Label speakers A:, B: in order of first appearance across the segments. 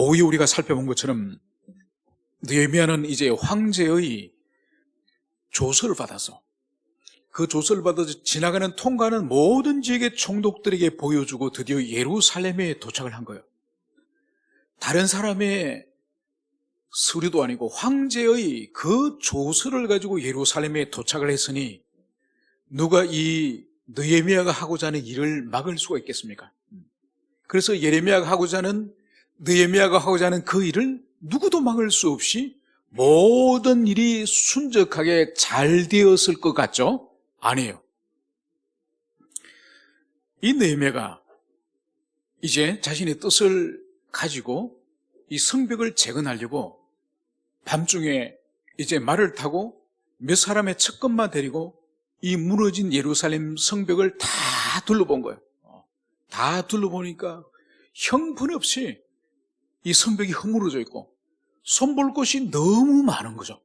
A: 오후에 우리가 살펴본 것처럼 느헤미야는 이제 황제의 조서를 받아서 그 조서를 받아서 지나가는 통과하는 모든 지역의 총독들에게 보여주고 드디어 예루살렘에 도착을 한 거예요. 다른 사람의 서류도 아니고 황제의 그 조서를 가지고 예루살렘에 도착을 했으니 누가 이 느헤미야가 하고자 하는 일을 막을 수가 있겠습니까? 그래서 느헤미야가 하고자 하는 그 일을 누구도 막을 수 없이 모든 일이 순적하게 잘 되었을 것 같죠? 아니에요. 이 느헤미야가 이제 자신의 뜻을 가지고 이 성벽을 재건하려고 밤중에 이제 말을 타고 몇 사람의 측근만 데리고 이 무너진 예루살렘 성벽을 다 둘러본 거예요. 다 둘러보니까 형편없이 이 성벽이 허물어져 있고 손볼 곳이 너무 많은 거죠.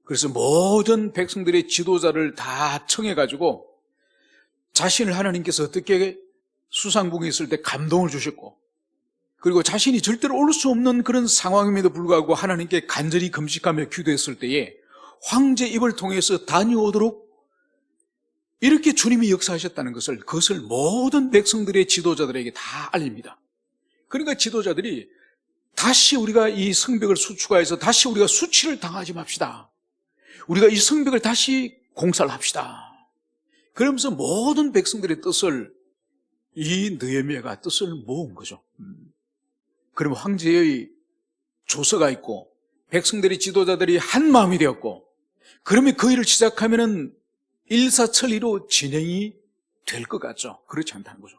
A: 그래서 모든 백성들의 지도자를 다 청해가지고 자신을 하나님께서 어떻게 수상궁에 있을 때 감동을 주셨고, 그리고 자신이 절대로 올 수 없는 그런 상황임에도 불구하고 하나님께 간절히 금식하며 기도했을 때에 황제 입을 통해서 다녀오도록 이렇게 주님이 역사하셨다는 것을, 그것을 모든 백성들의 지도자들에게 다 알립니다. 그러니까 지도자들이 다시 우리가 이 성벽을 수축하여서 다시 우리가 수치를 당하지 맙시다. 우리가 이 성벽을 다시 공사를 합시다. 그러면서 모든 백성들의 뜻을, 이 느헤미야가 뜻을 모은 거죠. 그럼 황제의 조서가 있고 백성들의 지도자들이 한 마음이 되었고, 그러면 그 일을 시작하면은 일사천리로 진행이 될 것 같죠. 그렇지 않다는 거죠.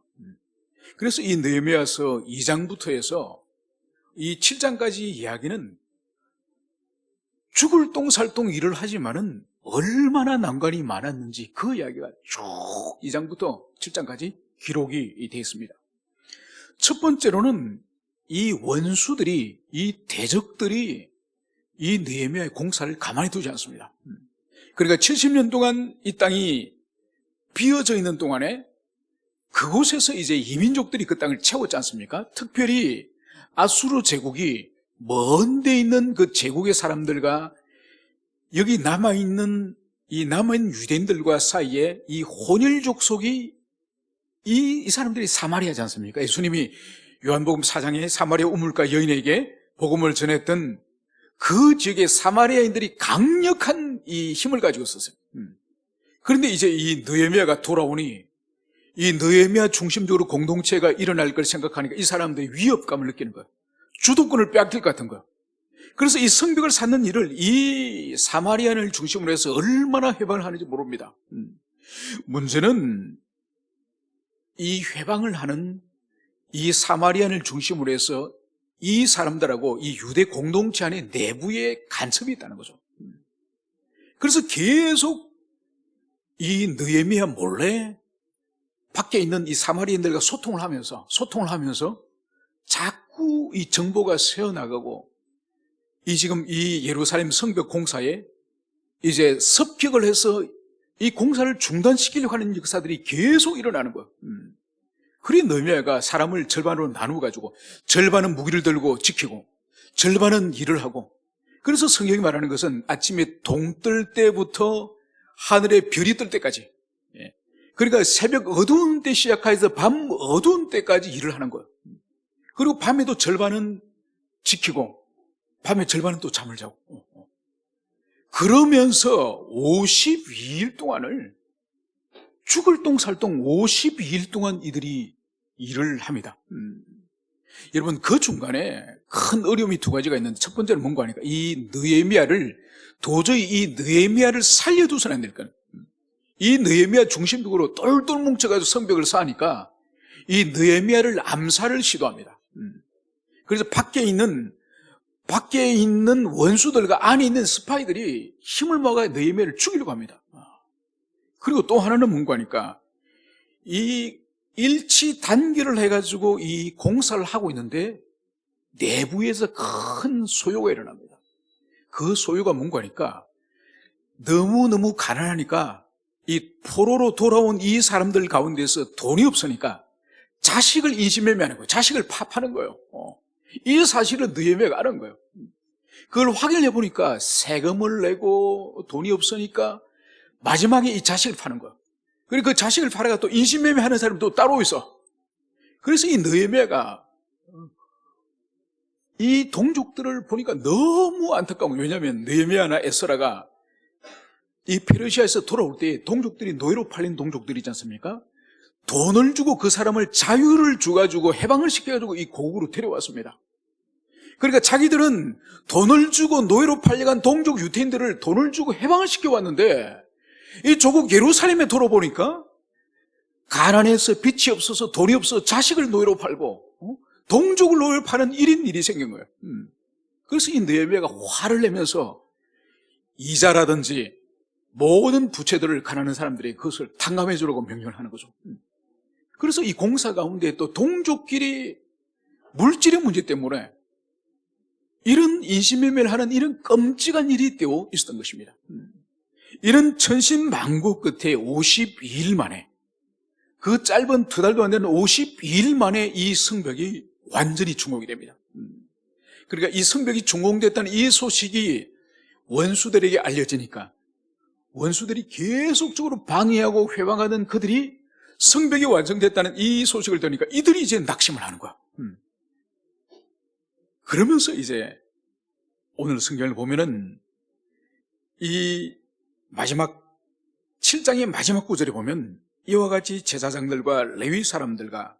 A: 그래서 이 느헤미야서 2장부터 해서 이 7장까지 이야기는 죽을 똥살똥 일을 하지만은 얼마나 난관이 많았는지 그 이야기가 쭉 2장부터 7장까지 기록이 되어 있습니다. 첫 번째로는 이 원수들이, 이 대적들이 이 느헤미야의 공사를 가만히 두지 않습니다. 그러니까 70년 동안 이 땅이 비어져 있는 동안에 그곳에서 이제 이민족들이 그 땅을 채웠지 않습니까? 특별히 아수르 제국이 먼 데 있는 그 제국의 사람들과 여기 남아있는 유대인들과 사이에 이 혼혈 족속이 이 사람들이 사마리아지 않습니까? 예수님이 요한복음 4장에 사마리아 우물가 여인에게 복음을 전했던 그 지역의 사마리아인들이 강력한 이 힘을 가지고 있었어요. 그런데 이제 이 느헤미야가 돌아오니 이 느헤미야 중심적으로 공동체가 일어날 걸 생각하니까 이 사람들이 위협감을 느끼는 거예요. 주도권을 빼앗길 것 같은 거예요. 그래서 이 성벽을 쌓는 일을 이 사마리아인을 중심으로 해서 얼마나 회방을 하는지 모릅니다. 문제는 이 회방을 하는 이 사마리아인을 중심으로 해서 이 사람들하고 이 유대 공동체 안에 내부에 간섭이 있다는 거죠. 그래서 계속 이 느헤미야 몰래 밖에 있는 이 사마리아인들과 소통을 하면서 자꾸 이 정보가 새어나가고 지금 이 예루살렘 성벽 공사에 이제 습격을 해서 이 공사를 중단시키려고 하는 역사들이 계속 일어나는 거예요. 그래 느헤미야가 사람을 절반으로 나누어 가지고 절반은 무기를 들고 지키고 절반은 일을 하고, 그래서 성경이 말하는 것은 아침에 동 뜰 때부터 하늘에 별이 뜰 때까지, 그러니까 새벽 어두운 때 시작해서 밤 어두운 때까지 일을 하는 거예요. 그리고 밤에도 절반은 지키고 밤에 절반은 또 잠을 자고, 그러면서 52일 동안을 죽을 똥 살 똥 52일 동안 이들이 일을 합니다. 여러분, 그 중간에 큰 어려움이 두 가지가 있는데, 첫 번째는 뭔가 하니까 도저히 이 느헤미야를 살려두서는 안 될 거예요. 이 느헤미야 중심적으로 똘똘 뭉쳐가지고 성벽을 쌓으니까 이 느헤미야를 암살을 시도합니다. 그래서 밖에 있는 원수들과 안에 있는 스파이들이 힘을 모아 느헤미야를 죽이려고 합니다. 그리고 또 하나는 뭔가 하니까 이 일치 단결을 해가지고 이 공사를 하고 있는데 내부에서 큰 소요가 일어납니다. 그 소요가 뭔가 하니까 너무너무 가난하니까 이 포로로 돌아온 이 사람들 가운데서 돈이 없으니까 자식을 인신매매하는 거예요. 자식을 파는 거예요. 이 사실을 느헤미야가 아는 거예요. 그걸 확인해 보니까 세금을 내고 돈이 없으니까 마지막에 이 자식을 파는 거예요. 그리고 그 자식을 팔아가 또 인신매매 하는 사람도 따로 있어. 그래서 이 느헤미야가 이 동족들을 보니까 너무 안타까운 거예요. 왜냐하면 느헤미야나 에스라가 이 페르시아에서 돌아올 때 동족들이 노예로 팔린 동족들이 있지 않습니까? 돈을 주고 그 사람을 자유를 줘가지고 해방을 시켜가지고 이 고국으로 데려왔습니다. 그러니까 자기들은 돈을 주고 노예로 팔려간 동족 유태인들을 돈을 주고 해방을 시켜왔는데 이 조국 예루살렘에 돌아보니까 가난해서 빚이 없어서 돈이 없어서 자식을 노예로 팔고 동족을 노예로 파는 일이 생긴 거예요. 그래서 이 느헤미야가 화를 내면서 이자라든지 모든 부채들을 가난한 사람들이 그것을 탕감해 주라고 명령을 하는 거죠. 그래서 이 공사 가운데 또 동족끼리 물질의 문제 때문에 이런 인신매매를 하는 이런 끔찍한 일이 또 있었던 것입니다. 이런 천신만고 끝에 52일 만에, 그 짧은 2달도 안 되는 52일 만에 이 성벽이 완전히 중공이 됩니다. 그러니까 이 성벽이 중공됐다는 이 소식이 원수들에게 알려지니까 원수들이 계속적으로 방해하고 회방하던 그들이 성벽이 완성됐다는 이 소식을 들으니까 이들이 이제 낙심을 하는 거야. 그러면서 이제 오늘 성경을 보면은 이 마지막 7장의 마지막 구절에 보면 이와 같이 제사장들과 레위 사람들과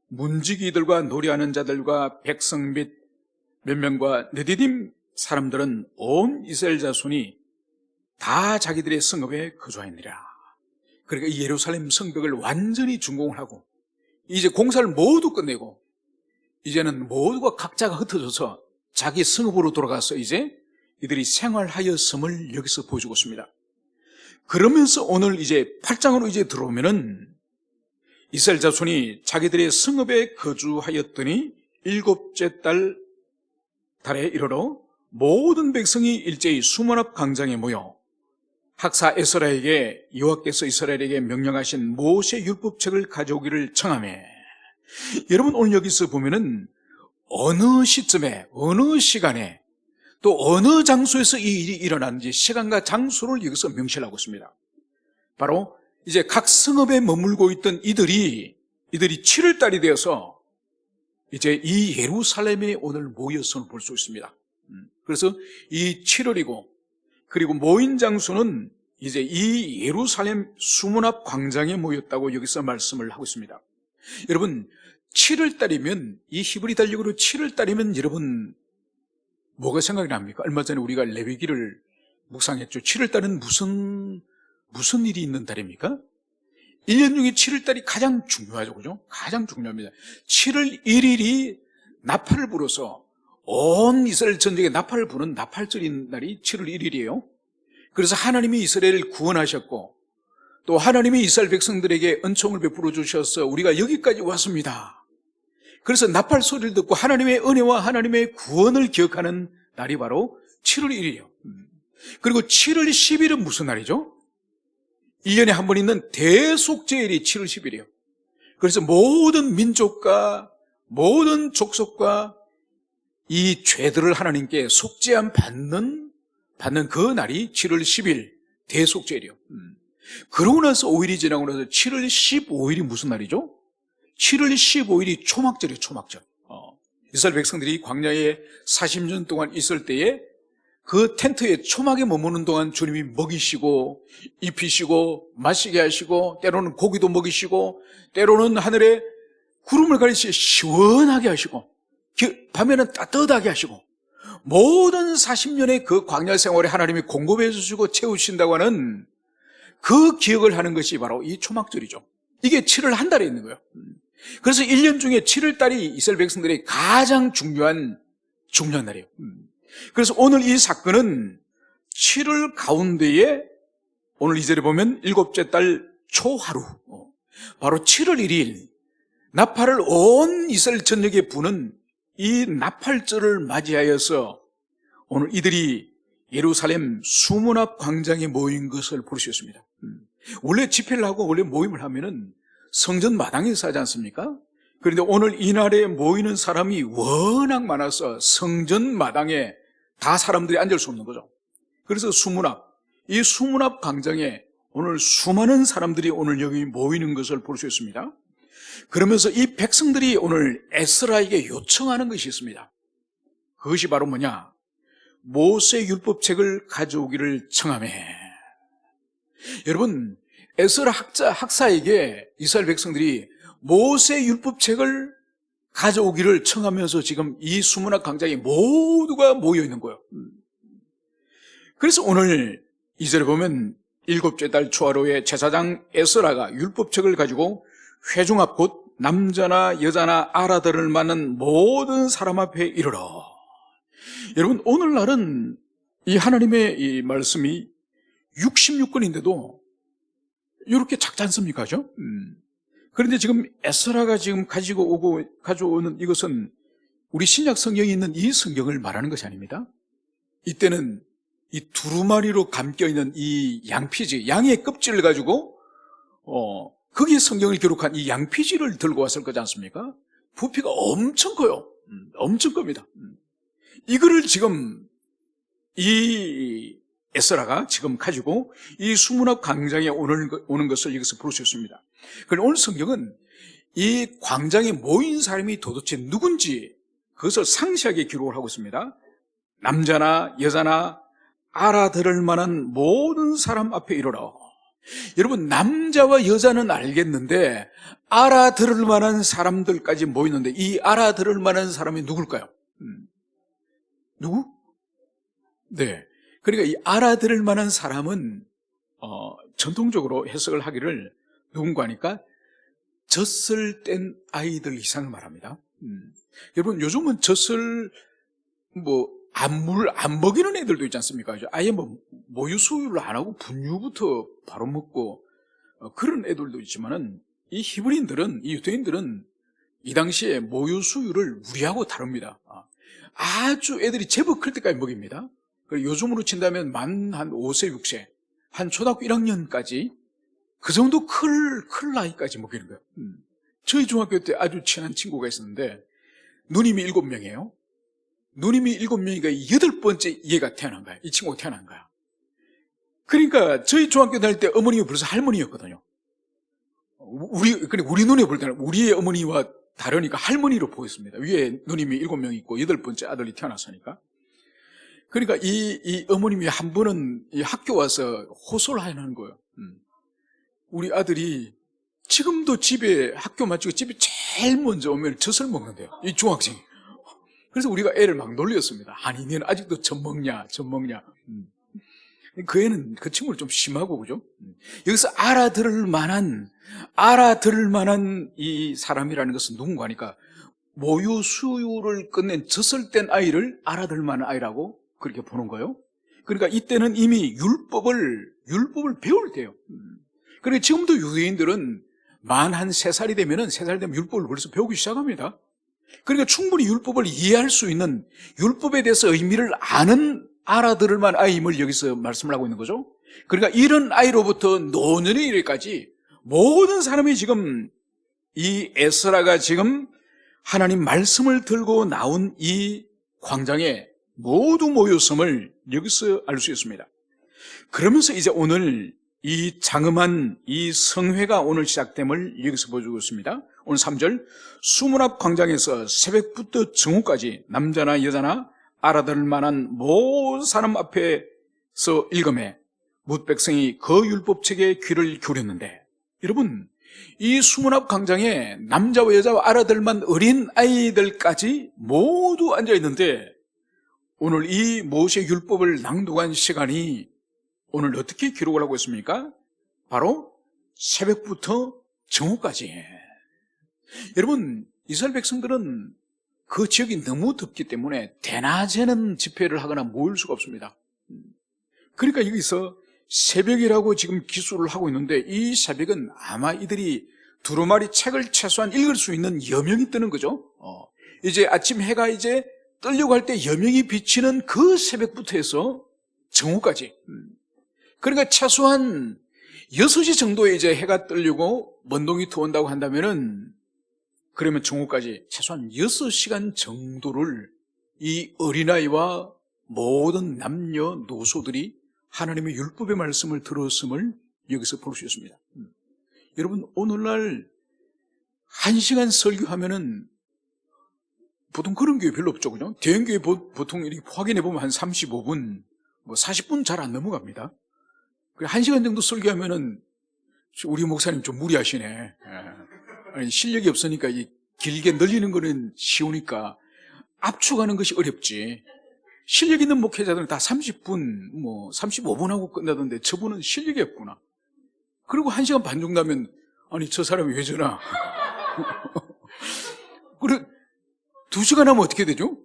A: 문지기들과 노래하는 자들과 백성 및 몇 명과 느디딤 사람들은 온 이스라엘 자손이 다 자기들의 성읍에 거주하였느니라. 그러니까 이 예루살렘 성벽을 완전히 준공을 하고 이제 공사를 모두 끝내고 이제는 모두가 각자가 흩어져서 자기 성읍으로 돌아가서 이제 이들이 생활하였음을 여기서 보여주고 있습니다. 그러면서 오늘 이제 8장으로 이제 들어오면은 이스라엘 자손이 자기들의 성읍에 거주하였더니 7째 달에 이르러 모든 백성이 일제히 수문 앞 광장에 모여 학사 에스라에게 여호와께서 이스라엘에게 명령하신 모세 율법책을 가져오기를 청하매, 여러분 오늘 여기서 보면은 어느 시점에 어느 시간에 또 어느 장소에서 이 일이 일어났는지 시간과 장소를 여기서 명시를 하고 있습니다. 바로 이제 각 성읍에 머물고 있던 이들이 7월달이 되어서 이제 이 예루살렘에 오늘 모였음을 볼 수 있습니다. 그래서 이 7월이고 그리고 모인 장소는 이제 이 예루살렘 수문 앞 광장에 모였다고 여기서 말씀을 하고 있습니다. 여러분 7월달이면 이 히브리 달력으로 7월달이면 여러분 뭐가 생각이 납니까? 얼마 전에 우리가 레위기를 묵상했죠. 7월달은 무슨 일이 있는 달입니까? 1년 중에 7월달이 가장 중요하죠. 그죠? 가장 중요합니다. 7월 1일이 나팔을 불어서 온 이스라엘 전역에 나팔을 부는 나팔절인 날이 7월 1일이에요. 그래서 하나님이 이스라엘을 구원하셨고 또 하나님이 이스라엘 백성들에게 은총을 베풀어 주셔서 우리가 여기까지 왔습니다. 그래서 나팔 소리를 듣고 하나님의 은혜와 하나님의 구원을 기억하는 날이 바로 7월 1일이에요. 그리고 7월 10일은 무슨 날이죠? 1년에 한 번 있는 대속죄일이 7월 10일이에요. 그래서 모든 민족과 모든 족속과 이 죄들을 하나님께 속죄함 받는 그 날이 7월 10일 대속죄일이에요. 그러고 나서 5일이 지나고 나서 7월 15일이 무슨 날이죠? 7월 15일이 초막절이에요. 초막절. 이스라엘 백성들이 광야에 40년 동안 있을 때에 그 텐트에 초막에 머무는 동안 주님이 먹이시고 입히시고 마시게 하시고 때로는 고기도 먹이시고 때로는 하늘에 구름을 가리시 시원하게 하시고 밤에는 따뜻하게 하시고 모든 40년의 그 광야 생활에 하나님이 공급해 주시고 채우신다고 하는 그 기억을 하는 것이 바로 이 초막절이죠. 이게 7월 한 달에 있는 거예요. 그래서 1년 중에 7월 달이 이스라엘 백성들의 가장 중요한 날이에요. 그래서 오늘 이 사건은 7월 가운데에 오늘 2절에 보면 7째 달 초하루 바로 7월 1일 나팔을 온 이스라엘 전역에 부는 이 나팔절을 맞이하여서 오늘 이들이 예루살렘 수문 앞 광장에 모인 것을 볼 수 있습니다. 원래 집회를 하고 원래 모임을 하면은 성전 마당에서 하지 않습니까? 그런데 오늘 이날에 모이는 사람이 워낙 많아서 성전 마당에 다 사람들이 앉을 수 없는 거죠. 그래서 이 수문앞 광장에 오늘 수많은 사람들이 오늘 여기 모이는 것을 볼 수 있습니다. 그러면서 이 백성들이 오늘 에스라에게 요청하는 것이 있습니다. 그것이 바로 뭐냐? 모세 율법책을 가져오기를 청하매. 여러분, 에스라 학사에게 이스라엘 백성들이 모세 율법책을 가져오기를 청하면서 지금 이 수문학 광장에 모두가 모여 있는 거예요. 그래서 오늘 이 절에 보면 일곱째 달 초하루에 제사장 에스라가 율법책을 가지고 회중 앞 곧 남자나 여자나 알아들을 만한 모든 사람 앞에 이르러. 여러분, 오늘날은 이 하나님의 이 말씀이 66권인데도 이렇게 작지 않습니까? 그런데 지금 에스라가 지금 가져오는 이것은 우리 신약 성경에 있는 이 성경을 말하는 것이 아닙니다. 이때는 이 두루마리로 감겨있는 이 양피지, 양의 껍질을 가지고 거기에 성경을 기록한 이 양피지를 들고 왔을 거지 않습니까? 부피가 엄청 커요. 엄청 큽니다. 이거를 지금 이 에스라가 지금 가지고 이 수문학 광장에 오는 것을 여기서 볼 수 있습니다. 그런데 오늘 성경은 이 광장에 모인 사람이 도대체 누군지 그것을 상세하게 기록을 하고 있습니다. 남자나 여자나 알아들을 만한 모든 사람 앞에 이르러. 여러분, 남자와 여자는 알겠는데 알아들을 만한 사람들까지 모이는데 이 알아들을 만한 사람이 누굴까요? 누구? 네. 그러니까 이 알아들을 만한 사람은 전통적으로 해석을 하기를 누군가 하니까 젖을 뗀 아이들 이상을 말합니다. 여러분, 요즘은 젖을 안 먹이는 애들도 있지 않습니까? 아예 모유 수유를 안 하고 분유부터 바로 먹고 그런 애들도 있지만은 이 히브리인들은, 이 유대인들은 이 당시에 모유 수유를 우리하고 다릅니다. 아주 애들이 제법 클 때까지 먹입니다. 그리고 요즘으로 친다면 만 한 5세, 6세, 한 초등학교 1학년까지 그 정도 클 나이까지 먹이는 거예요. 저희 중학교 때 아주 친한 친구가 있었는데 누님이 7명이에요. 누님이 7명이니까 8번째 얘가 태어난 거야. 이 친구가 태어난 거야. 그러니까 저희 중학교 다닐 때 어머니가 벌써 할머니였거든요. 우리 눈에 볼 때는 우리의 어머니와 다르니까 할머니로 보였습니다. 위에 누님이 7명 있고 8번째 아들이 태어났으니까. 그러니까 이 어머님이 한 번은 이 학교 와서 호소를 하는 거예요. 우리 아들이 지금도 집에 학교 마치고 집에 제일 먼저 오면 젖을 먹는데요. 이 중학생이. 그래서 우리가 애를 막 놀렸습니다. 아니, 너는 아직도 젖 먹냐. 그 친구는 좀 심하고, 그죠? 여기서 알아들을 만한 이 사람이라는 것은 누군가 하니까 모유 수유를 끝낸 젖을 뗀 아이를 알아들을 만한 아이라고 그렇게 보는 거예요. 그러니까 이때는 이미 율법을 배울 때예요. 그러니까 지금도 유대인들은 만 한 3살이 되면은 3살 되면 율법을 벌써 배우기 시작합니다. 그러니까 충분히 율법을 이해할 수 있는, 율법에 대해서 의미를 알아들을 만한 아이임을 여기서 말씀을 하고 있는 거죠. 그러니까 이런 아이로부터 노년의 이래까지 모든 사람이 지금 이 에스라가 지금 하나님 말씀을 들고 나온 이 광장에 모두 모였음을 여기서 알 수 있습니다. 그러면서 이제 오늘 이 장엄한 이 성회가 오늘 시작됨을 여기서 보여주고 있습니다. 오늘 3절, 수문앞 광장에서 새벽부터 정오까지 남자나 여자나 알아들을 만한 모든 사람 앞에서 읽음에 뭇 백성이 그 율법책에 귀를 기울였는데, 여러분, 이 수문앞 광장에 남자와 여자와 알아들을 만한 어린 아이들까지 모두 앉아있는데 오늘 이 모세 율법을 낭독한 시간이 오늘 어떻게 기록을 하고 있습니까? 바로 새벽부터 정오까지. 여러분, 이스라엘 백성들은 그 지역이 너무 덥기 때문에 대낮에는 집회를 하거나 모일 수가 없습니다. 그러니까 여기서 새벽이라고 지금 기술을 하고 있는데 이 새벽은 아마 이들이 두루마리 책을 최소한 읽을 수 있는 여명이 뜨는 거죠. 이제 아침 해가 이제 뜨려고 할 때 여명이 비치는 그 새벽부터 해서 정오까지. 그러니까 최소한 6시 정도에 이제 해가 뜨려고 먼동이 들어온다고 한다면은 그러면 정오까지 최소한 6시간 정도를 이 어린아이와 모든 남녀 노소들이 하나님의 율법의 말씀을 들었음을 여기서 볼 수 있습니다. 여러분, 오늘날 1시간 설교하면은 보통 그런 교회 별로 없죠, 그죠? 대형교회 보통 이렇게 확인해보면 한 35분, 40분 잘 안 넘어갑니다. 1시간 정도 설교하면은 우리 목사님 좀 무리하시네. 아니, 실력이 없으니까 길게 늘리는 거는 쉬우니까 압축하는 것이 어렵지. 실력 있는 목회자들은 다 30분, 35분 하고 끝나던데 저분은 실력이 없구나. 그리고 1시간 반 정도 하면 아니, 저 사람이 왜 저나? 그리고 2시간 하면 어떻게 되죠?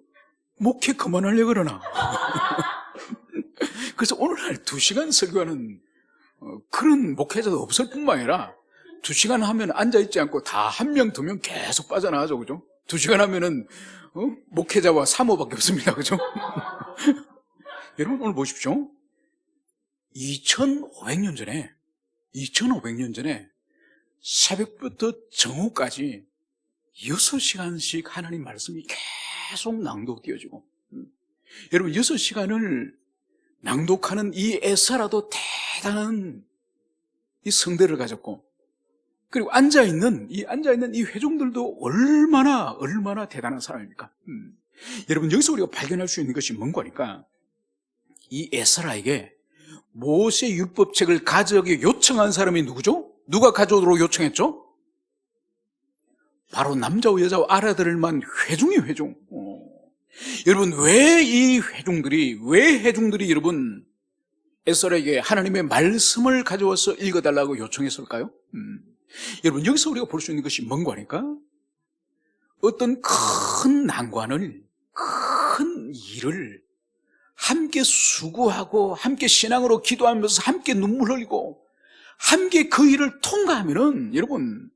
A: 목회 그만하려고 그러나? 그래서 오늘날 2시간 설교하는 그런 목회자도 없을 뿐만 아니라 2시간 하면 앉아있지 않고 다 1명, 2명 계속 빠져나가죠, 그죠? 2시간 하면은 목회자와 사모밖에 없습니다, 그죠? 여러분, 오늘 보십시오. 2500년 전에 새벽부터 정오까지 6시간씩 하나님 말씀이 계속 낭독되어지고, 여러분 6시간을 낭독하는 이 에사라도 대단한 이 성대를 가졌고, 그리고 앉아있는 이 회중들도 얼마나 대단한 사람입니까? 여러분, 여기서 우리가 발견할 수 있는 것이 뭔가 하니까, 이 에스라에게 모세 율법책을 가져오기 요청한 사람이 누구죠? 누가 가져오도록 요청했죠? 바로 남자와 여자와 알아들을 만 회중이 회중. 여러분, 왜 회중들이 여러분 에스라에게 하나님의 말씀을 가져와서 읽어달라고 요청했을까요? 여러분, 여기서 우리가 볼 수 있는 것이 뭔가 하니까, 어떤 큰 난관을, 큰 일을 함께 수고하고 함께 신앙으로 기도하면서 함께 눈물 흘리고 함께 그 일을 통과하면은, 여러분,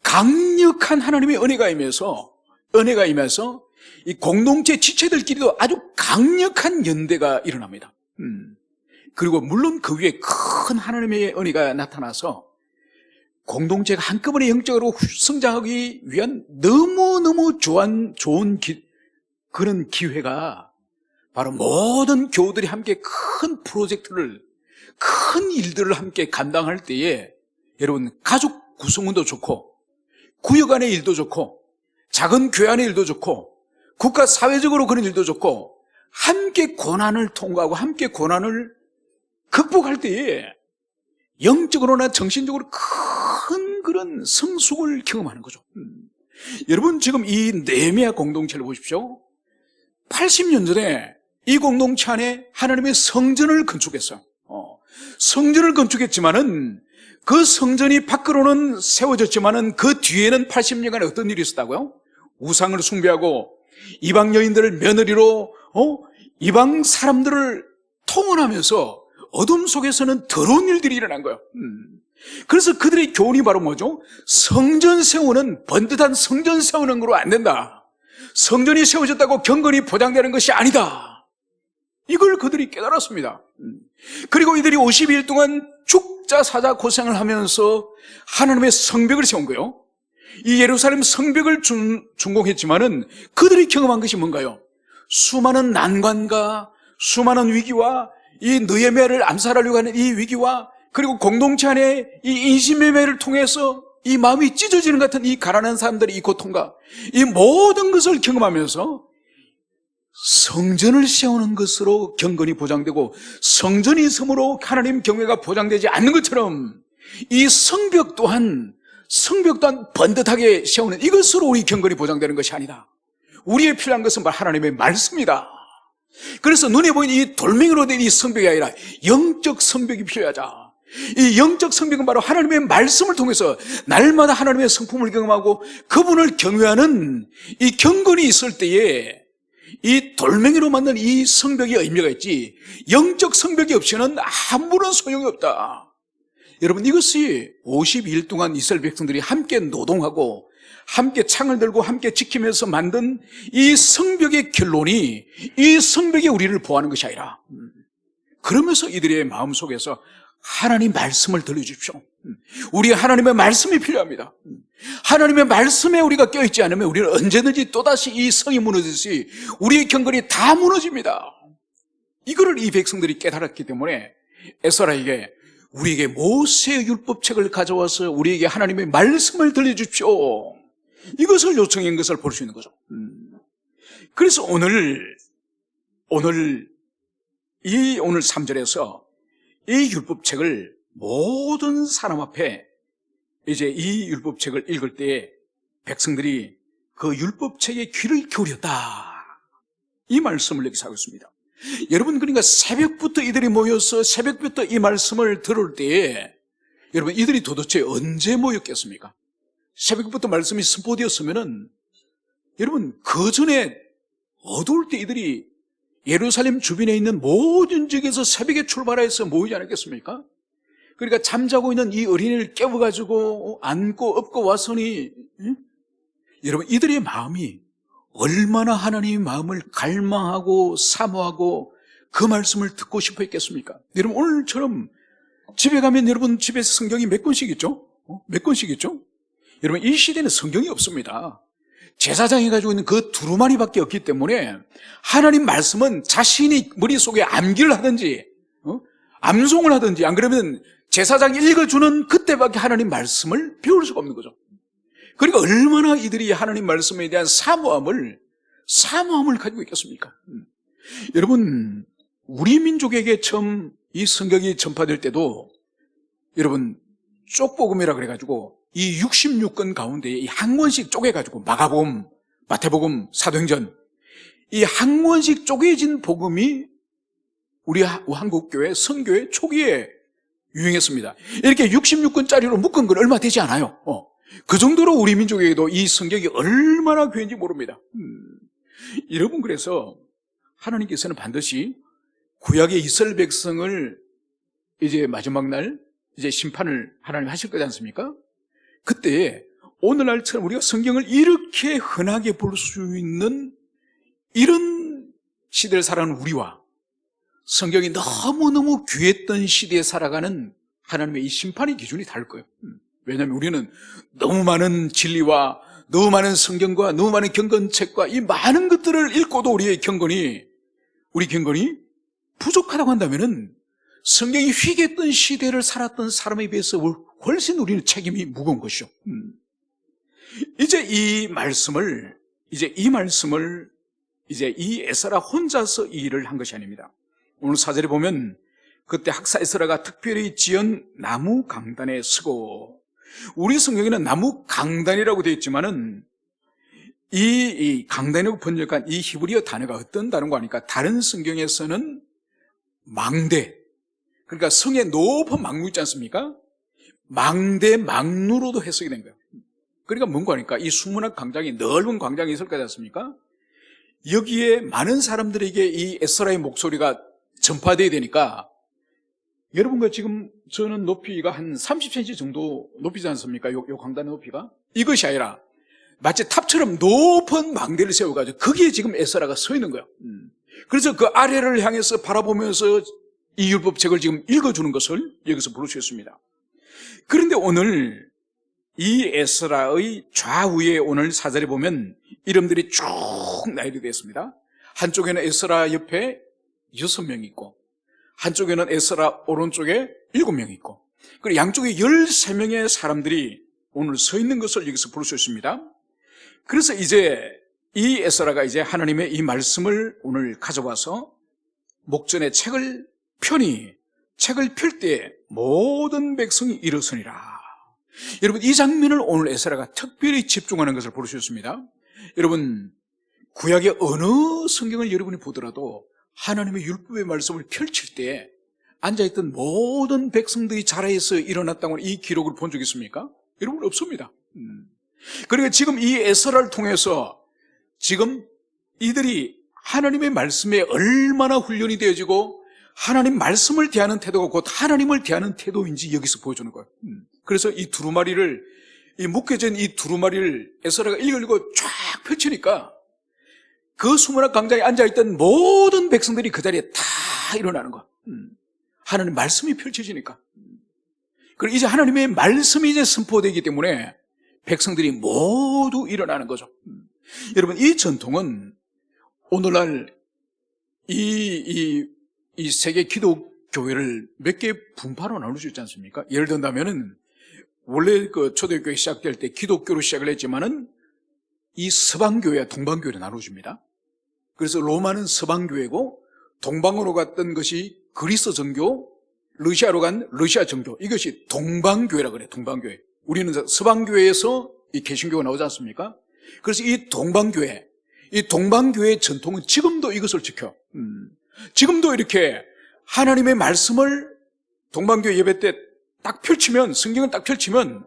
A: 강력한 하나님의 은혜가 임해서 이 공동체 지체들끼리도 아주 강력한 연대가 일어납니다. 그리고 물론 그 위에 큰 하나님의 은혜가 나타나서 공동체가 한꺼번에 영적으로 성장하기 위한 너무너무 좋은 그런 기회가 바로 모든 교우들이 함께 큰 프로젝트를, 큰 일들을 함께 감당할 때에, 여러분, 가족 구성원도 좋고 구역 안의 일도 좋고 작은 교회 안의 일도 좋고 국가 사회적으로 그런 일도 좋고, 함께 고난을 통과하고 함께 고난을 극복할 때에 영적으로나 정신적으로 큰 그런 성숙을 경험하는 거죠. 여러분, 지금 이 네헤미야 공동체를 보십시오. 80년 전에 이 공동체 안에 하나님의 성전을 건축했어요. 성전을 건축했지만은 그 성전이 밖으로는 세워졌지만은 그 뒤에는 80년간 어떤 일이 있었다고요? 우상을 숭배하고 이방 여인들을 며느리로 이방 사람들을 통혼하면서 어둠 속에서는 더러운 일들이 일어난 거예요. 그래서 그들의 교훈이 바로 뭐죠? 성전 세우는, 번듯한 성전 세우는 거로 안 된다. 성전이 세워졌다고 경건이 보장되는 것이 아니다. 이걸 그들이 깨달았습니다. 그리고 이들이 52일 동안 죽자 사자 고생을 하면서 하나님의 성벽을 세운 거예요. 이 예루살렘 성벽을 준공했지만은 그들이 경험한 것이 뭔가요? 수많은 난관과 수많은 위기와 이 느헤미야를 암살하려고 하는 이 위기와, 그리고 공동체 안에 이 인신매매를 통해서 이 마음이 찢어지는 것 같은 이 가난한 사람들의 이 고통과 이 모든 것을 경험하면서 성전을 세우는 것으로 경건이 보장되고 성전이 있음으로 하나님 경외가 보장되지 않는 것처럼 이 성벽 또한 번듯하게 세우는 이것으로 우리 경건이 보장되는 것이 아니다. 우리의 필요한 것은 바로 하나님의 말씀이다. 그래서 눈에 보이는 이 돌멩이로 된 이 성벽이 아니라 영적 성벽이 필요하자. 이 영적 성벽은 바로 하나님의 말씀을 통해서 날마다 하나님의 성품을 경험하고 그분을 경외하는 이 경건이 있을 때에 이 돌멩이로 만든 이 성벽이 의미가 있지, 영적 성벽이 없이는 아무런 소용이 없다. 여러분, 이것이 52일 동안 이스라엘 백성들이 함께 노동하고 함께 창을 들고 함께 지키면서 만든 이 성벽의 결론이 이 성벽이 우리를 보호하는 것이 아니라, 그러면서 이들의 마음속에서 하나님 말씀을 들려주십시오. 우리 하나님의 말씀이 필요합니다. 하나님의 말씀에 우리가 껴있지 않으면 우리는 언제든지 또다시 이 성이 무너지듯이 우리의 경건이 다 무너집니다. 이거를 이 백성들이 깨달았기 때문에 에스라에게 우리에게 모세의 율법책을 가져와서 우리에게 하나님의 말씀을 들려주십시오. 이것을 요청한 것을 볼 수 있는 거죠. 그래서 오늘 3절에서 이 율법책을 모든 사람 앞에 이제 이 율법책을 읽을 때에 백성들이 그 율법책에 귀를 기울였다. 이 말씀을 여기서 하고 있습니다. 여러분, 그러니까 새벽부터 이들이 모여서 새벽부터 이 말씀을 들을 때에 여러분, 이들이 도대체 언제 모였겠습니까? 새벽부터 말씀이 선포되었으면은 여러분, 그 전에 어두울 때 이들이 예루살렘 주변에 있는 모든 지역에서 새벽에 출발해서 모이지 않았겠습니까? 그러니까 잠자고 있는 이 어린이를 깨워가지고 안고 업고 와서니 여러분, 이들의 마음이 얼마나 하나님의 마음을 갈망하고 사모하고 그 말씀을 듣고 싶어 했겠습니까? 여러분, 오늘처럼 집에 가면 여러분 집에서 성경이 몇 권씩 있죠? 몇 권씩 있죠? 여러분, 이 시대는 성경이 없습니다. 제사장이 가지고 있는 그 두루마리밖에 없기 때문에 하나님 말씀은 자신이 머릿속에 암기를 하든지 암송을 하든지, 안 그러면 제사장이 읽어주는 그때밖에 하나님 말씀을 배울 수가 없는 거죠. 그러니까 얼마나 이들이 하나님 말씀에 대한 사모함을 가지고 있겠습니까? 여러분, 우리 민족에게 처음 이 성경이 전파될 때도 여러분 쪽복음이라 그래가지고 이 66권 가운데 이 한 권씩 쪼개가지고 마가복음, 마태복음, 사도행전, 이 한 권씩 쪼개진 복음이 우리 한국교회 선교회 초기에 유행했습니다. 이렇게 66권짜리로 묶은 건 얼마 되지 않아요. 그 정도로 우리 민족에게도 이 성경이 얼마나 귀한지 모릅니다. 여러분, 그래서 하나님께서는 반드시 구약의 이스라엘 백성을 이제 마지막 날 이제 심판을 하나님 하실 거지 않습니까? 그때 오늘날처럼 우리가 성경을 이렇게 흔하게 볼 수 있는 이런 시대를 살아가는 우리와 성경이 너무너무 귀했던 시대에 살아가는 하나님의 이 심판의 기준이 다를 거예요. 왜냐하면 우리는 너무 많은 진리와 너무 많은 성경과 너무 많은 경건책과 이 많은 것들을 읽고도 우리 경건이 부족하다고 한다면은 성경이 희귀했던 시대를 살았던 사람에 비해서 훨씬 우리는 책임이 무거운 것이죠. 이제 이 말씀을 이 에스라 혼자서 이 일을 한 것이 아닙니다. 오늘 4절에 보면 그때 학사 에스라가 특별히 지은 나무 강단에 서고, 우리 성경에는 나무 강단이라고 되어 있지만은 이 강단이라고 번역한 이 히브리어 단어가 어떤 단어인가 하니까 다른 성경에서는 망대, 그러니까 성의 높은 망루 있지 않습니까? 망대, 망루로도 해석이 된 거예요. 그러니까 뭔가 하니까 이 수문학 광장이 넓은 광장이 있을 거지 않습니까? 여기에 많은 사람들에게 이 에스라의 목소리가 전파되어야 되니까, 여러분과 지금 저는 높이가 한 30cm 정도 높이지 않습니까? 요 광단의 높이가. 이것이 아니라 마치 탑처럼 높은 망대를 세워가지고 거기에 지금 에스라가 서 있는 거예요. 그래서 그 아래를 향해서 바라보면서 이 율법책을 지금 읽어주는 것을 여기서 볼 수 있습니다. 그런데 오늘 이 에스라의 좌우에 오늘 4절에 보면 이름들이 쭉 나열이 되어 있습니다. 한쪽에는 에스라 옆에 6명이 있고, 한쪽에는 에스라 오른쪽에 7명이 있고, 그리고 양쪽에 13명의 사람들이 오늘 서 있는 것을 여기서 볼 수 있습니다. 그래서 이제 이 에스라가 이제 하나님의 이 말씀을 오늘 가져와서 목전에 책을 펼 때 모든 백성이 일어서니라. 여러분, 이 장면을 오늘 에스라가 특별히 집중하는 것을 볼 수 있습니다. 여러분, 구약의 어느 성경을 여러분이 보더라도 하나님의 율법의 말씀을 펼칠 때 앉아있던 모든 백성들이 자리에서 일어났다고 이 기록을 본 적 있습니까? 여러분, 없습니다. 그러니까 지금 이 에스라를 통해서 지금 이들이 하나님의 말씀에 얼마나 훈련이 되어지고 하나님 말씀을 대하는 태도가 곧 하나님을 대하는 태도인지 여기서 보여주는 거예요. 그래서 이 두루마리를, 이 묶여진 이 두루마리를 에스라가 읽고 쫙 펼치니까 그 수문학 광장에 앉아있던 모든 백성들이 그 자리에 다 일어나는 거예요. 하나님 말씀이 펼쳐지니까. 그리고 이제 하나님의 말씀이 이제 선포되기 때문에 백성들이 모두 일어나는 거죠. 여러분, 이 전통은 오늘날 이 세계 기독교회를 몇 개 분파로 나눌 수 있지 않습니까? 예를 든다면은 원래 그 초대교회 시작될 때 기독교로 시작을 했지만은 이 서방교회와 동방교회로 나눠집니다. 그래서 로마는 서방교회고 동방으로 갔던 것이 그리스 정교, 러시아로 간 러시아 정교, 이것이 동방교회라 그래요. 동방교회. 우리는 서방교회에서 이 개신교가 나오지 않습니까? 그래서 이 동방교회의 전통은 지금도 이것을 지켜. 지금도 이렇게 하나님의 말씀을 동방교회 예배 때 딱 펼치면, 성경을 딱 펼치면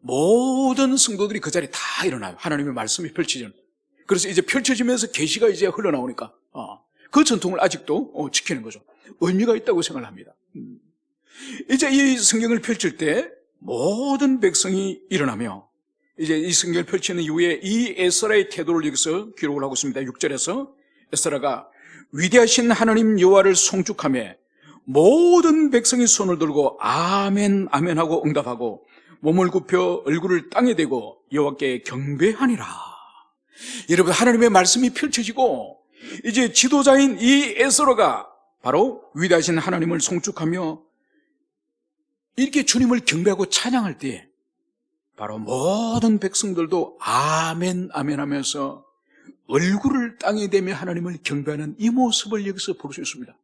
A: 모든 성도들이 그 자리에 다 일어나요. 하나님의 말씀이 펼쳐지는. 그래서 이제 펼쳐지면서 계시가 이제 흘러나오니까 그 전통을 아직도 지키는 거죠. 의미가 있다고 생각을 합니다. 이제 이 성경을 펼칠 때 모든 백성이 일어나며 이제 이 성경을 펼치는 이후에 이 에스라의 태도를 여기서 기록을 하고 있습니다. 6절에서 에스라가 위대하신 하나님 여호와를 송축하며 모든 백성이 손을 들고 아멘 아멘 하고 응답하고 몸을 굽혀 얼굴을 땅에 대고 여호와께 경배하니라. 여러분, 하나님의 말씀이 펼쳐지고 이제 지도자인 이 에스라가 바로 위대하신 하나님을 송축하며 이렇게 주님을 경배하고 찬양할 때 바로 모든 백성들도 아멘 아멘 하면서 얼굴을 땅에 대며 하나님을 경배하는 이 모습을 여기서 볼 수 있습니다.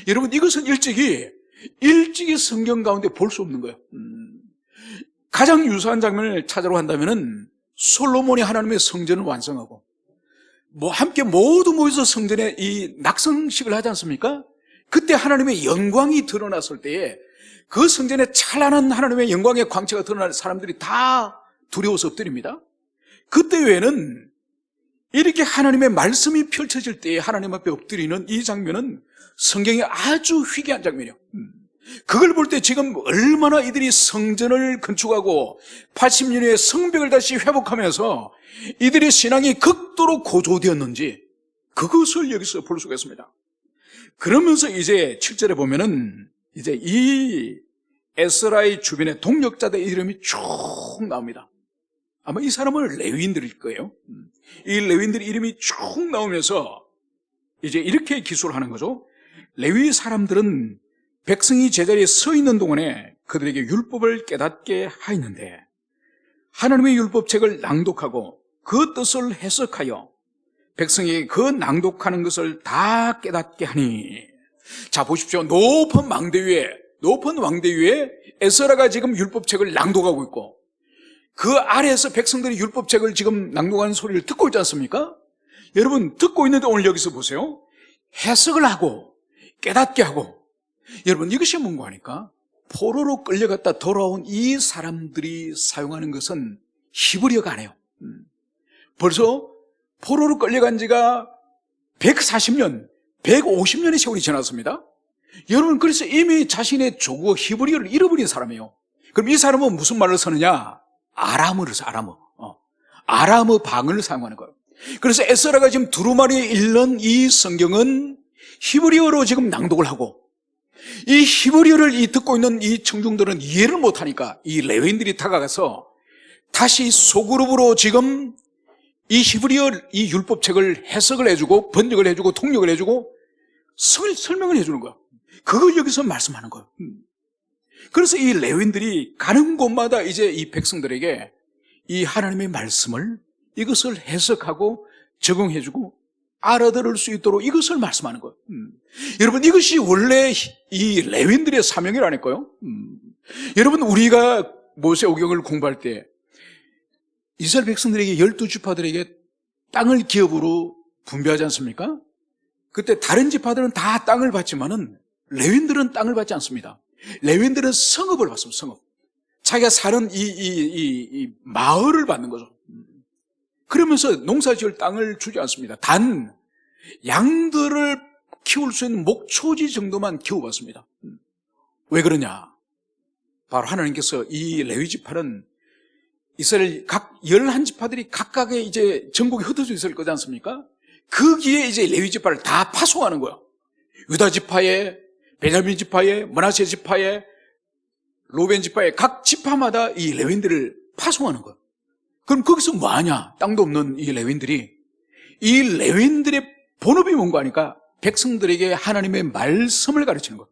A: 여러분, 이것은 일찍이 성경 가운데 볼 수 없는 거예요. 가장 유사한 장면을 찾으러 한다면은 솔로몬이 하나님의 성전을 완성하고 함께 모두 모여서 성전에 이 낙성식을 하지 않습니까? 그때 하나님의 영광이 드러났을 때에 그 성전에 찬란한 하나님의 영광의 광채가 드러나는 사람들이 다 두려워서 엎드립니다. 그때 외에는 이렇게 하나님의 말씀이 펼쳐질 때에 하나님 앞에 엎드리는 이 장면은 성경에 아주 희귀한 장면이에요. 그걸 볼 때 지금 얼마나 이들이 성전을 건축하고 80년 후에 성벽을 다시 회복하면서 이들의 신앙이 극도로 고조되었는지 그것을 여기서 볼 수가 있습니다. 그러면서 이제 7절에 보면은 이제 이 에스라의 주변에 동역자들의 이름이 쭉 나옵니다. 아마 이 사람은 레위인들일 거예요. 이 레위인들의 이름이 쭉 나오면서 이제 이렇게 기술을 하는 거죠. 레위 사람들은 백성이 제자리에 서 있는 동안에 그들에게 율법을 깨닫게 하였는데 하나님의 율법책을 낭독하고 그 뜻을 해석하여 백성에게 그 낭독하는 것을 다 깨닫게 하니. 자, 보십시오. 높은 왕대 위에 에스라가 지금 율법책을 낭독하고 있고 그 아래에서 백성들이 율법책을 지금 낭독하는 소리를 듣고 있지 않습니까? 여러분, 듣고 있는데 오늘 여기서 보세요. 해석을 하고 깨닫게 하고. 여러분, 이것이 뭔가 하니까 포로로 끌려갔다 돌아온 이 사람들이 사용하는 것은 히브리어가 아니에요. 벌써 포로로 끌려간 지가 140년, 150년의 세월이 지났습니다. 여러분, 그래서 이미 자신의 조국어 히브리어를 잃어버린 사람이에요. 그럼 이 사람은 무슨 말을 쓰느냐? 아람어를 써, 아람어. 아람어 방언을 사용하는 거예요. 그래서 에스라가 지금 두루마리에 읽는 이 성경은 히브리어로 지금 낭독을 하고 이 히브리어를 듣고 있는 이 청중들은 이해를 못하니까 이 레위인들이 다가가서 다시 소그룹으로 지금 이 히브리어 이 율법책을 해석을 해주고 번역을 해주고 통역을 해주고 설명을 해주는 거야. 그걸 여기서 말씀하는 거예요. 그래서 이 레위인들이 가는 곳마다 이제 이 백성들에게 이 하나님의 말씀을 이것을 해석하고 적용해주고 알아들을 수 있도록 이것을 말씀하는 거예요. 여러분, 이것이 원래 이 레위인들의 사명이라니까요. 여러분, 우리가 모세오경을 공부할 때 이스라엘 백성들에게 12지파들에게 땅을 기업으로 분배하지 않습니까? 그때 다른 지파들은 다 땅을 받지만은 레위인들은 땅을 받지 않습니다. 레위인들은 성읍을 받습니다. 성읍. 자기가 사는 이 마을을 받는 거죠. 그러면서 농사지을 땅을 주지 않습니다. 단 양들을 키울 수 있는 목초지 정도만 키워봤습니다. 왜 그러냐? 바로 하나님께서 이 레위 지파는 이스라엘 각 11지파들이 각각의 이제 전국에 흩어져 있을 거지 않습니까? 거기에 이제 레위 지파를 다 파송하는 거야. 유다 지파에, 베냐민 지파에, 므낫세 지파에, 로벤 지파에 각 지파마다 이 레위인들을 파송하는 거예요. 그럼 거기서 뭐 하냐? 땅도 없는 이 레위인들이, 이 레위인들의 본업이 뭔가 하니까 백성들에게 하나님의 말씀을 가르치는 거예요.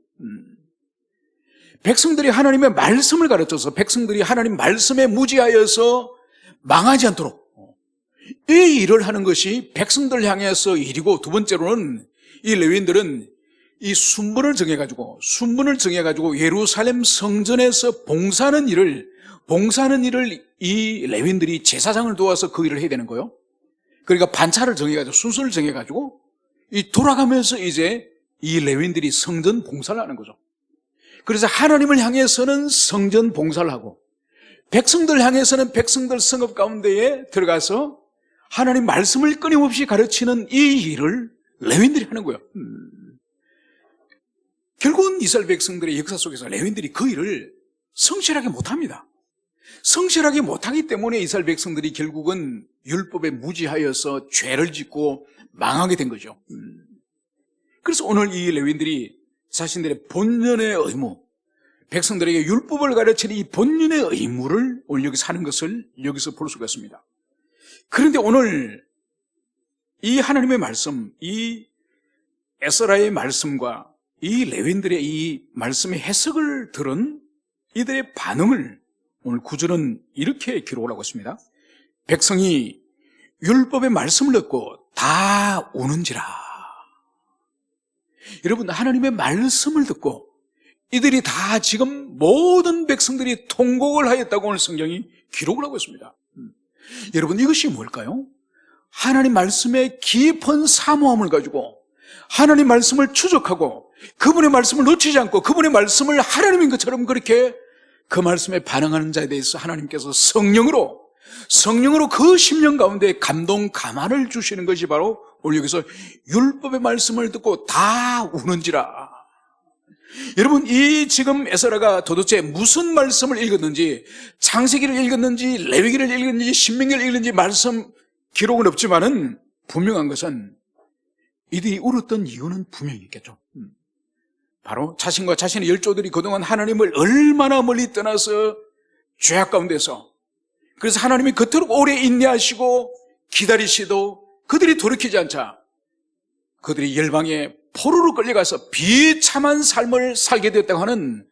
A: 백성들이 하나님의 말씀을 가르쳐서 백성들이 하나님 말씀에 무지하여서 망하지 않도록 이 일을 하는 것이 백성들 향해서 일이고, 두 번째로는 이 레위인들은 이 순번을 정해가지고 예루살렘 성전에서 봉사하는 일을 이 레위인들이 제사장을 도와서 그 일을 해야 되는 거예요. 그러니까 반차를 정해가지고 순서를 정해가지고 이 돌아가면서 이제 이 레위인들이 성전 봉사를 하는 거죠. 그래서 하나님을 향해서는 성전 봉사를 하고, 백성들 향해서는 백성들 성읍 가운데에 들어가서 하나님 말씀을 끊임없이 가르치는 이 일을 레위인들이 하는 거예요. 결국은 이스라엘 백성들의 역사 속에서 레위인들이 그 일을 성실하게 못합니다. 성실하게 못하기 때문에 이스라엘 백성들이 결국은 율법에 무지하여서 죄를 짓고 망하게 된 거죠. 그래서 오늘 이 레위인들이 자신들의 본연의 의무, 백성들에게 율법을 가르치는 이 본연의 의무를 오늘 여기서 하는 것을 여기서 볼 수가 있습니다. 그런데 오늘 이 하나님의 말씀, 이 에스라의 말씀과 이 레위인들의 이 말씀의 해석을 들은 이들의 반응을 오늘 구절은 이렇게 기록을 하고 있습니다. 백성이 율법의 말씀을 듣고 다 우는지라. 여러분, 하나님의 말씀을 듣고 이들이 다 지금 모든 백성들이 통곡을 하였다고 오늘 성경이 기록을 하고 있습니다. 여러분, 이것이 뭘까요? 하나님 말씀의 깊은 사모함을 가지고 하나님 말씀을 추적하고 그분의 말씀을 놓치지 않고 그분의 말씀을 하나님인 것처럼 그렇게 그 말씀에 반응하는 자에 대해서 하나님께서 성령으로 그 심령 가운데 감동, 감화를 주시는 것이 바로 오늘 여기서 율법의 말씀을 듣고 다 우는지라. 여러분, 이 지금 에스라가 도대체 무슨 말씀을 읽었는지, 창세기를 읽었는지, 레위기를 읽었는지, 신명기를 읽었는지 말씀 기록은 없지만은 분명한 것은 이들이 울었던 이유는 분명히 있겠죠. 바로 자신과 자신의 열조들이 그동안 하나님을 얼마나 멀리 떠나서 죄악 가운데서, 그래서 하나님이 그토록 오래 인내하시고 기다리시도 그들이 돌이키지 않자 그들이 열방에 포로로 끌려가서 비참한 삶을 살게 되었다고 하는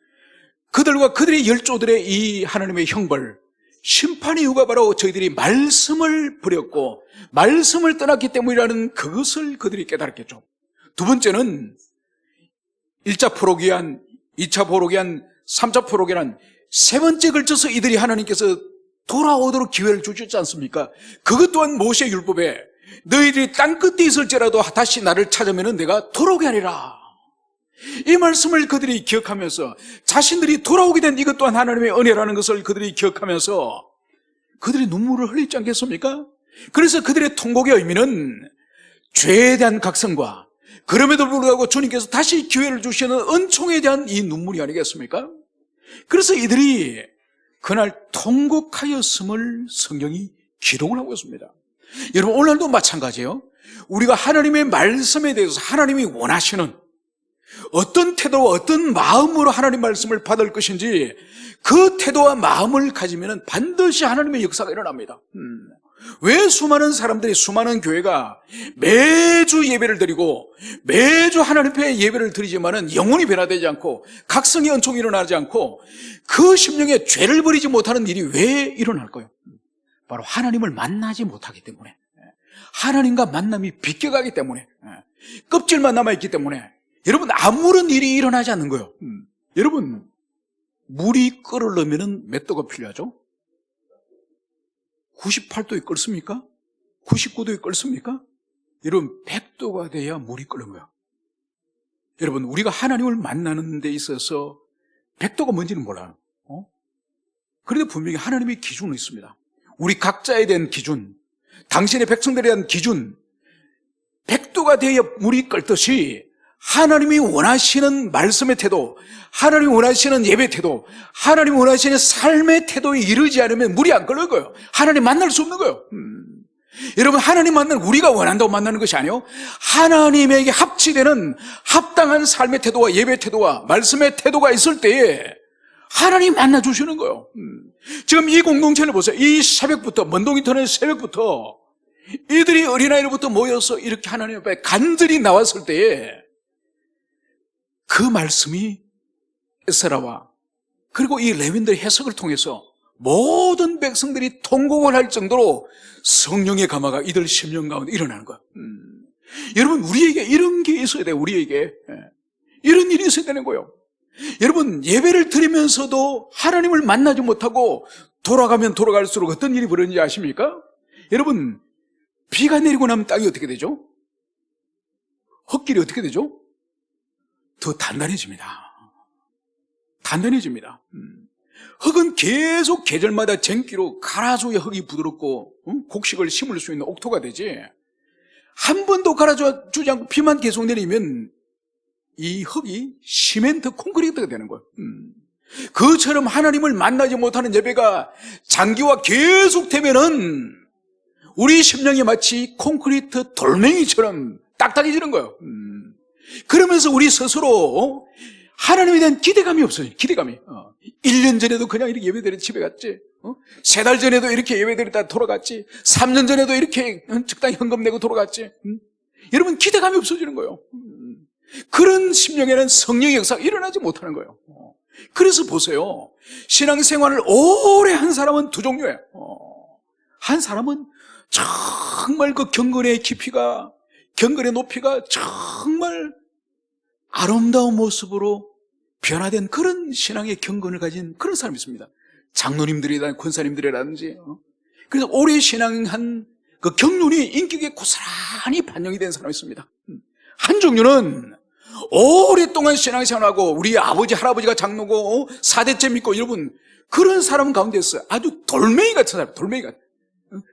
A: 그들과 그들의 열조들의 이 하나님의 형벌, 심판의 이유가 바로 저희들이 말씀을 버렸고 말씀을 떠났기 때문이라는 그것을 그들이 깨달았겠죠. 두 번째는 1차 포로기한, 2차 포로기한, 3차 포로기한 세 번째 걸쳐서 이들이 하나님께서 돌아오도록 기회를 주셨지 않습니까? 그것 또한 모세의 율법에 너희들이 땅끝에 있을지라도 다시 나를 찾으면 내가 돌아오게 하리라. 이 말씀을 그들이 기억하면서 자신들이 돌아오게 된 이것 또한 하나님의 은혜라는 것을 그들이 기억하면서 그들이 눈물을 흘리지 않겠습니까? 그래서 그들의 통곡의 의미는 죄에 대한 각성과 그럼에도 불구하고 주님께서 다시 기회를 주시는 은총에 대한 이 눈물이 아니겠습니까? 그래서 이들이 그날 통곡하였음을 성경이 기록을 하고 있습니다. 여러분, 오늘도 마찬가지예요. 우리가 하나님의 말씀에 대해서 하나님이 원하시는 어떤 태도와 어떤 마음으로 하나님 말씀을 받을 것인지 그 태도와 마음을 가지면 반드시 하나님의 역사가 일어납니다. 왜 수많은 사람들이, 수많은 교회가 매주 예배를 드리고 매주 하나님 앞에 예배를 드리지만은 영혼이 변화되지 않고 각성의 은총이 일어나지 않고 그 심령에 죄를 버리지 못하는 일이 왜 일어날까요? 바로 하나님을 만나지 못하기 때문에, 하나님과 만남이 비껴가기 때문에, 껍질만 남아있기 때문에 여러분, 아무런 일이 일어나지 않는 거예요. 여러분, 물이 끓으려면 몇 도가 필요하죠? 98도에 끓습니까? 99도에 끓습니까? 여러분, 100도가 돼야 물이 끓는 거예요. 여러분, 우리가 하나님을 만나는 데 있어서 100도가 뭔지는 몰라요. 그런데 분명히 하나님의 기준은 있습니다. 우리 각자에 대한 기준, 당신의 백성들에 대한 기준, 100도가 되어야 물이 끓듯이 하나님이 원하시는 말씀의 태도, 하나님이 원하시는 예배 태도, 하나님이 원하시는 삶의 태도에 이르지 않으면 물이 안 끓는 거예요. 하나님 만날 수 없는 거예요. 여러분, 하나님 만나는 우리가 원한다고 만나는 것이 아니에요. 하나님에게 합치되는 합당한 삶의 태도와 예배 태도와 말씀의 태도가 있을 때에 하나님 만나주시는 거예요. 지금 이 공동체를 보세요. 이 새벽부터, 먼동이 터는 새벽부터 이들이 어린아이로부터 모여서 이렇게 하나님 앞에 간절히 나왔을 때에 그 말씀이 에스라와 그리고 이 레위인들의 해석을 통해서 모든 백성들이 통곡을 할 정도로 성령의 감화가 이들 심령 가운데 일어나는 거예요. 여러분, 우리에게 이런 게 있어야 돼요. 우리에게 이런 일이 있어야 되는 거예요. 여러분, 예배를 드리면서도 하나님을 만나지 못하고 돌아가면 돌아갈수록 어떤 일이 벌어지는지 아십니까? 여러분, 비가 내리고 나면 땅이 어떻게 되죠? 흙길이 어떻게 되죠? 더 단단해집니다. 단단해집니다. 흙은 계속 계절마다 쟁기로 갈아줘야 흙이 부드럽고 곡식을 심을 수 있는 옥토가 되지, 한 번도 갈아주지 않고 비만 계속 내리면 이 흙이 시멘트 콘크리트가 되는 거예요. 그처럼 하나님을 만나지 못하는 예배가 장기화 계속 되면은 우리 심령이 마치 콘크리트 돌멩이처럼 딱딱해지는 거예요. 그러면서 우리 스스로 하나님에 대한 기대감이 없어요. 기대감이. 1년 전에도 그냥 이렇게 예배드리다 집에 갔지. 3달 전에도 이렇게 예배드리다 돌아갔지. 3년 전에도 이렇게 적당히 헌금 내고 돌아갔지. 여러분, 기대감이 없어지는 거예요. 그런 심령에는 성령의 역사가 일어나지 못하는 거예요. 그래서 보세요. 신앙생활을 오래 한 사람은 두 종류예요. 한 사람은 정말 그 경건의 깊이가, 경건의 높이가 정말 아름다운 모습으로 변화된 그런 신앙의 경건을 가진 그런 사람이 있습니다. 장로님들이라든지 권사님들이라든지. 그래서 오래 신앙한 그 경륜이 인격에 고스란히 반영이 된 사람이 있습니다. 한 종류는 오랫동안 신앙생활하고 우리 아버지 할아버지가 장로고 4대째 믿고, 여러분, 그런 사람 가운데서 아주 돌멩이 같은 사람, 돌멩이 같은,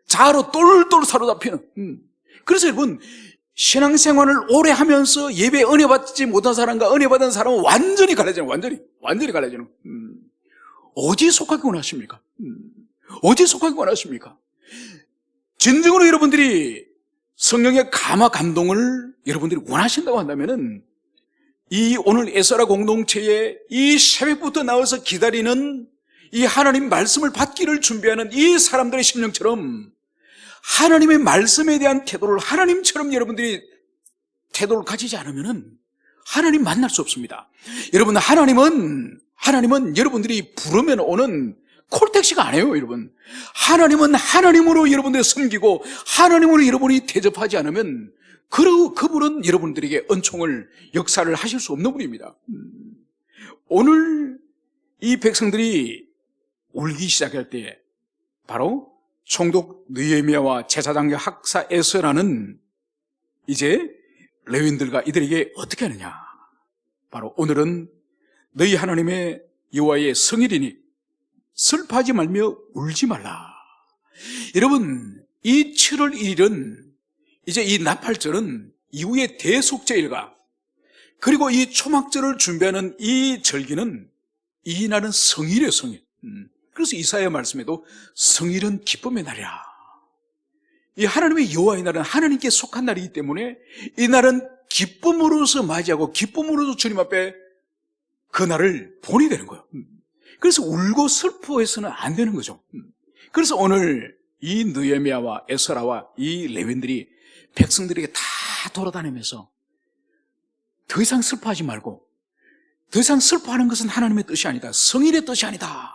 A: 자로 똘똘 사로잡히는. 그래서 여러분, 신앙생활을 오래 하면서 예배 은혜 받지 못한 사람과 은혜 받은 사람은 완전히 갈라지는, 완전히 갈라지는. 어디에 속하기 원하십니까? 어디에 속하기 원하십니까? 진정으로 여러분들이 성령의 감화 감동을 여러분들이 원하신다고 한다면은 이 오늘 에스라 공동체에 이 새벽부터 나와서 기다리는 이 하나님 말씀을 받기를 준비하는 이 사람들의 심령처럼 하나님의 말씀에 대한 태도를 하나님처럼 여러분들이 태도를 가지지 않으면은 하나님 만날 수 없습니다. 여러분, 하나님은 여러분들이 부르면 오는 콜택시가 아니에요, 여러분. 하나님은 하나님으로 여러분들이 섬기고 하나님으로 여러분이 대접하지 않으면 그분은 여러분들에게 은총을, 역사를 하실 수 없는 분입니다. 오늘 이 백성들이 울기 시작할 때 바로 총독 느헤미야와 제사장과 학사 에스라는 이제 레위인들과 이들에게 어떻게 하느냐, 바로 오늘은 너희 하나님의 여호와의 성일이니 슬퍼하지 말며 울지 말라. 여러분, 이 7월 1일은 이제 이 나팔절은 이후에 대속제일과 그리고 이 초막절을 준비하는 이 절기는 이 날은 성일이에요, 성일. 그래서 이사야 말씀에도 성일은 기쁨의 날이라. 이 하나님의 여호와의 날은 하나님께 속한 날이기 때문에 이 날은 기쁨으로서 맞이하고 기쁨으로서 주님 앞에 그 날을 본이 되는 거예요. 그래서 울고 슬퍼해서는 안 되는 거죠. 그래서 오늘 이 느헤미야와 에스라와 이 레위인들이 백성들에게 다 돌아다니면서 더 이상 슬퍼하지 말고, 더 이상 슬퍼하는 것은 하나님의 뜻이 아니다, 성일의 뜻이 아니다,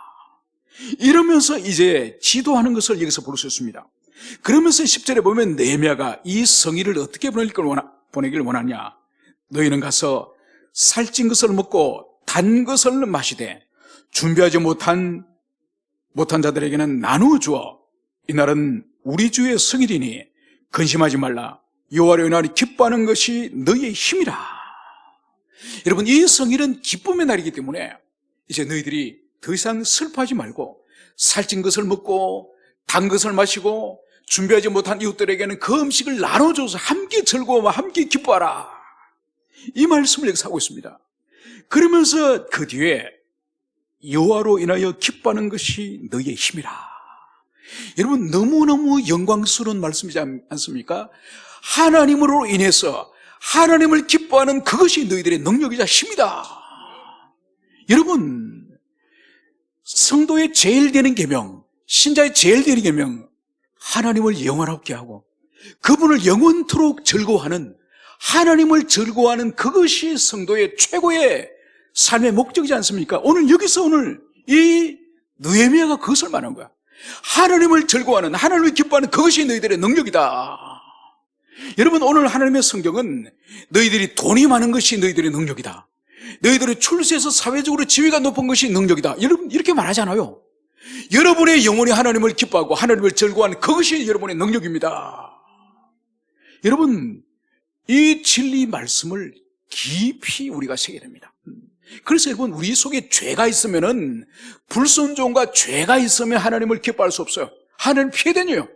A: 이러면서 이제 지도하는 것을 여기서 볼 수 있습니다. 그러면서 10절에 보면 느헤미야가 이 성일을 어떻게 보내기를 원하냐. 너희는 가서 살찐 것을 먹고 단 것을 마시되 준비하지 못한 자들에게는 나누어 주어 이 날은 우리 주의 성일이니 근심하지 말라. 여호와를 인하여 기뻐하는 것이 너희의 힘이라. 여러분, 이 성일은 기쁨의 날이기 때문에 이제 너희들이 더 이상 슬퍼하지 말고 살찐 것을 먹고 단 것을 마시고 준비하지 못한 이웃들에게는 그 음식을 나눠줘서 함께 즐거워하며 함께 기뻐하라. 이 말씀을 여기서 하고 있습니다. 그러면서 그 뒤에 여호와로 인하여 기뻐하는 것이 너희의 힘이라. 여러분, 너무너무 영광스러운 말씀이지 않습니까? 하나님으로 인해서 하나님을 기뻐하는 그것이 너희들의 능력이자 힘이다. 여러분, 성도의 제일 되는 계명, 신자의 제일 되는 계명, 하나님을 영원하게 하고 그분을 영원토록 즐거워하는, 하나님을 즐거워하는 그것이 성도의 최고의 삶의 목적이지 않습니까? 오늘 여기서 오늘 이 느헤미야가 그것을 말한 거야. 하나님을 즐거워하는, 하나님을 기뻐하는 그것이 너희들의 능력이다. 여러분, 오늘 하나님의 성경은 너희들이 돈이 많은 것이 너희들의 능력이다, 너희들이 출세해서 사회적으로 지위가 높은 것이 능력이다, 여러분 이렇게 말하잖아요. 여러분의 영혼이 하나님을 기뻐하고 하나님을 즐거워하는 그것이 여러분의 능력입니다. 여러분, 이 진리 말씀을 깊이 우리가 새겨야 됩니다. 그래서 여러분, 우리 속에 죄가 있으면은, 불순종과 죄가 있으면 하나님을 기뻐할 수 없어요. 하나님 피해다녀요.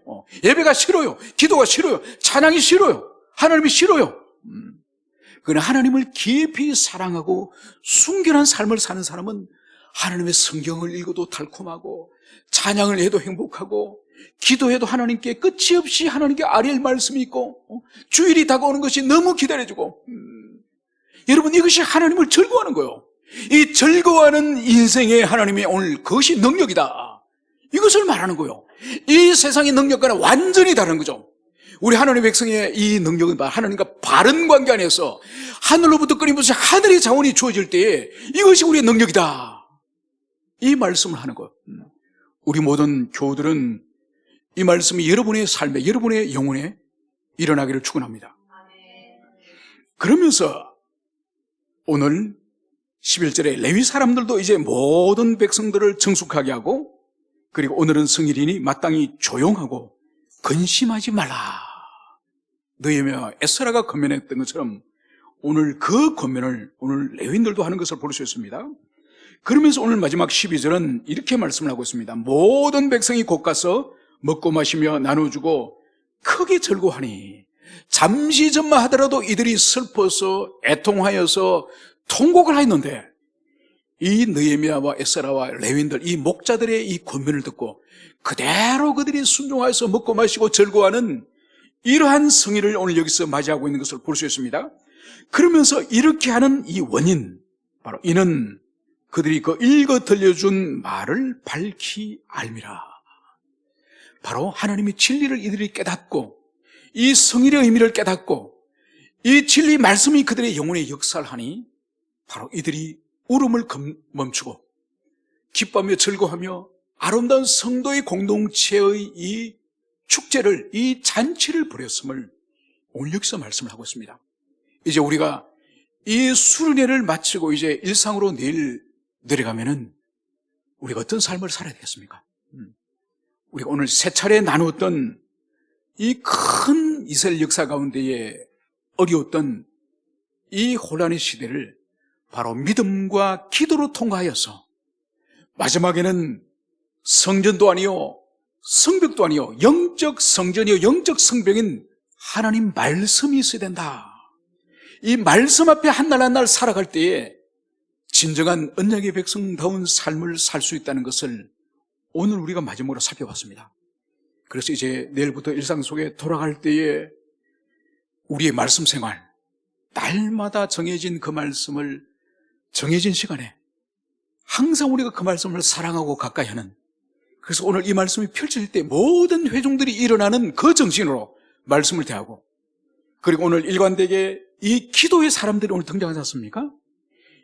A: 예배가 싫어요. 기도가 싫어요. 찬양이 싫어요. 하나님이 싫어요. 그러나 하나님을 깊이 사랑하고 순결한 삶을 사는 사람은 하나님의 성경을 읽어도 달콤하고, 찬양을 해도 행복하고, 기도해도 하나님께 끝이 없이 하나님께 아뢰일 말씀이 있고, 주일이 다가오는 것이 너무 기다려지고, 여러분, 이것이 하나님을 즐거워하는 거예요. 이 즐거워하는 인생에 하나님의 오늘 그것이 능력이다, 이것을 말하는 거예요. 이 세상의 능력과는 완전히 다른 거죠. 우리 하나님의 백성의 이 능력은 하나님과 바른 관계 안에서 하늘로부터 끊임없이 하늘의 자원이 주어질 때에 이것이 우리의 능력이다, 이 말씀을 하는 거예요. 우리 모든 교우들은 이 말씀이 여러분의 삶에, 여러분의 영혼에 일어나기를 축원합니다. 그러면서 오늘 11절에 레위 사람들도 이제 모든 백성들을 정숙하게 하고, 그리고 오늘은 성일이니 마땅히 조용하고 근심하지 말라. 느헤미야와 에스라가 권면했던 것처럼 오늘 그 권면을 오늘 레위인들도 하는 것을 볼 수 있습니다. 그러면서 오늘 마지막 12절은 이렇게 말씀을 하고 있습니다. 모든 백성이 곧 가서 먹고 마시며 나눠주고 크게 즐거워하니, 잠시 전만 하더라도 이들이 슬퍼서 애통하여서 통곡을 하였는데, 이 느헤미야와 에스라와 레위인들, 이 목자들의 이 권면을 듣고 그대로 그들이 순종하여서 먹고 마시고 즐거워하는 이러한 성의를 오늘 여기서 맞이하고 있는 것을 볼 수 있습니다. 그러면서 이렇게 하는 이 원인, 바로 이는 그들이 그 읽어 들려준 말을 밝히 알미라. 바로 하나님의 진리를 이들이 깨닫고, 이 성의의 의미를 깨닫고, 이 진리 말씀이 그들의 영혼에 역사를 하니 바로 이들이 울음을 멈추고 기뻐하며 즐거워하며 아름다운 성도의 공동체의 이 축제를, 이 잔치를 벌였음을 오늘 여기서 말씀을 하고 있습니다. 이제 우리가 이 수련회를 마치고 이제 일상으로 내일 내려가면은 우리가 어떤 삶을 살아야 되겠습니까? 우리가 오늘 세 차례 나누었던 이 큰 이스라엘 역사 가운데에 어려웠던 이 혼란의 시대를 바로 믿음과 기도로 통과하여서 마지막에는 성전도 아니요 성벽도 아니요 영적 성전이요 영적 성벽인 하나님 말씀이 있어야 된다. 이 말씀 앞에 한 날 한 날 살아갈 때에 진정한 언약의 백성다운 삶을 살 수 있다는 것을 오늘 우리가 마지막으로 살펴봤습니다. 그래서 이제 내일부터 일상 속에 돌아갈 때에 우리의 말씀 생활, 날마다 정해진 그 말씀을 정해진 시간에 항상 우리가 그 말씀을 사랑하고 가까이 하는, 그래서 오늘 이 말씀이 펼쳐질 때 모든 회중들이 일어나는 그 정신으로 말씀을 대하고, 그리고 오늘 일관되게 이 기도의 사람들이 오늘 등장하지 않습니까?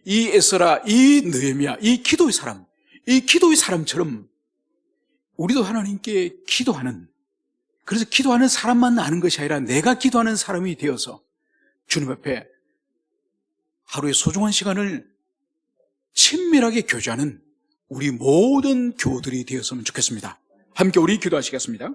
A: 이 에스라, 이 느헤미야, 이 기도의 사람, 이 기도의 사람처럼 우리도 하나님께 기도하는, 그래서 기도하는 사람만 아는 것이 아니라 내가 기도하는 사람이 되어서 주님 앞에 하루의 소중한 시간을 친밀하게 교제하는 우리 모든 교우들이 되었으면 좋겠습니다. 함께 우리 기도하시겠습니다.